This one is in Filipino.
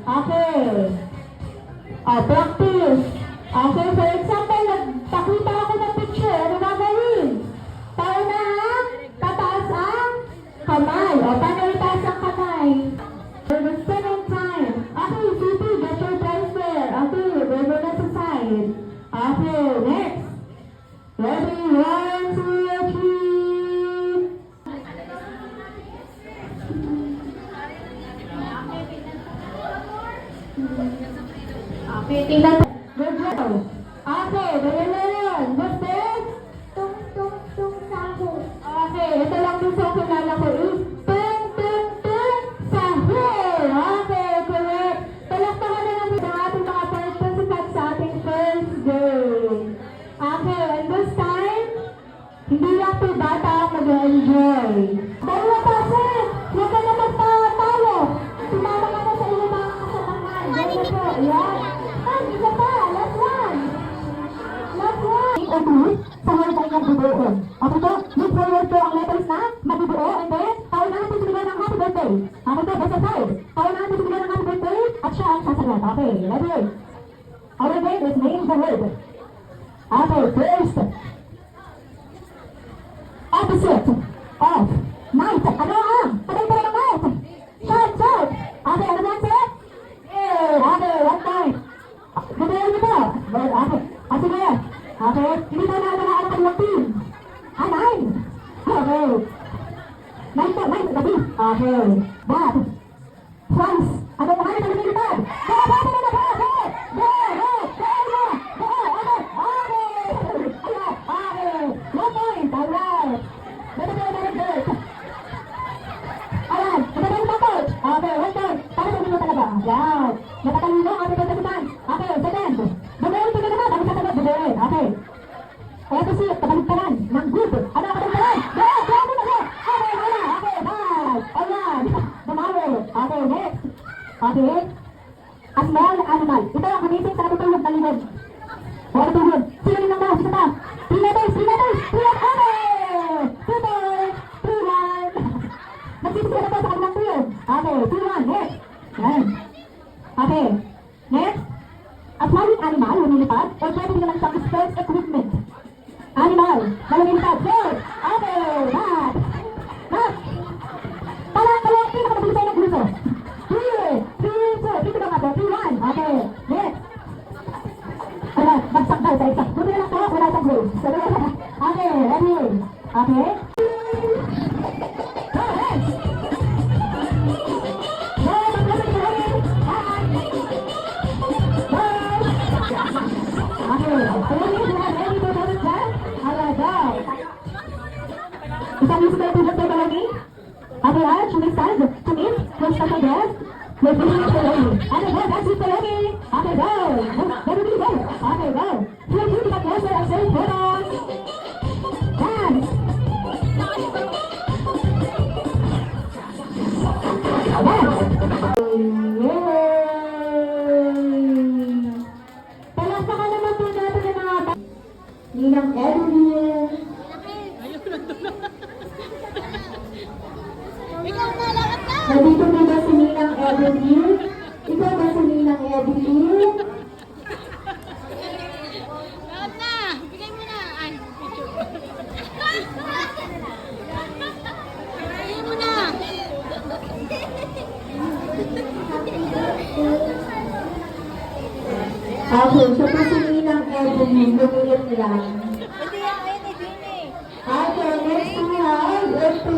Okay. Practice. Okay, for example, nagpakita ako ng picture. Ano gagawin? Tayo na ang tataas ang kamay. O, paano itaas ang kamay? For the second time. Okay, Titi, get your prize there. Okay, we're gonna sa side. Okay, next. Ready, 1, 2, 3. Okay, tingnan. Good job. Okay, ganyan na yun. What's this? Tung tung tung sahu. Okay, ito lang din sa kilala ko is tung tung tung sahur. Okay, correct. Palakpakan na natin ang ating mga participants sa ating first game. Okay, and this time, hindi lang po bata ang mag-enjoy. Dalawa pa, sir. Huwag ka na magpatalo. Sumama ka na sa iyo mga kasamahan. Dalawa po. Yan. Isa pa. Last one. Last one. O two, sahur tayo ng bubuon. Okay po, look forward po ang letters na mabubuo and then, paunahan po sumigay ng happy birthday. Okay po, basta side. Paunahan po sumigay ng happy birthday at siya ang sasagot. Okay, ready? Our game is name the word. Okay, first. Opposite of night. Ano ang? Patay-patay ng night. Short, short. Okay, ano ba sir? Okay, one night. Ganayan niyo po. Okay. Sige. Okay. Hindi tayo nakakalakaan ng kanilang team. Nine. Okay. Nine po, nine. Gabi. Okay. That. France. Ano ba kayo sa lumilipad? Go, go, go, go, go, go. Go, go, go, go. Go, okay. Okay. Okay. No point. Alright. Alright. Alright. Napatayin pa coach. Okay, one point. Para sa mo talaga. Yan. Napatayin mo. Okay, participant. Okay, second. Bubuin ka na naman. Ang sasagot, bubuin. Okay. Opposite, kabaligtaran ng group. Ano ang kabaligtaran? Go! Go! Go! Go! Okay, wala. Okay, bye. Alright. Tomorrow. Okay, next. Okay. A small animal. Ito ang amazing sa natutulog na lingod. O, natutulog. Sino rin ang mouse? Isa pa. 3 letters. 3 letters. 3 letters. Okay. 2 points. 3-1. Nagsisisi na po sa kanilang team. Okay, 2-1. Next. Yan. Okay. Next. A flying animal, lumilipad, or pwede din naman sa sports equipment. Animal, na lumilipad. Four. Okay, that. That. Pala, pinakabilis tayo ng grupo. 3, 2, 3 ka nga 3-1. Okay, next. Alright, bagsak daw sa isa. Buti na lang po, wala isang goal. Okay, ready. Okay. Go, next. Go, mag-lasing ka rin. Okay, ready to do this then? Alright, go. Isang musical tulad tayo palagi. Okay, Arch, we stand to meet with special guest. We're doing it palagi. Okay, go, that's it palagi. Okay, go. Everybody go. Okay, go. Feel free to get closer and say photos. Dance. Dance. Palakpakan naman po natin ang mga Ninang Edwin. Ikaw na lahat na. Nandito din ba si Ninang Edwin? Ikaw ba si Ninang Edwin? Lahat na. Bigay mo na. Ay, picture. Bigay mo na. Okay, so po si Ninang Edwin, lumilip lang. Hindi yan, ayun eh, din eh. Okay, next we have, ito,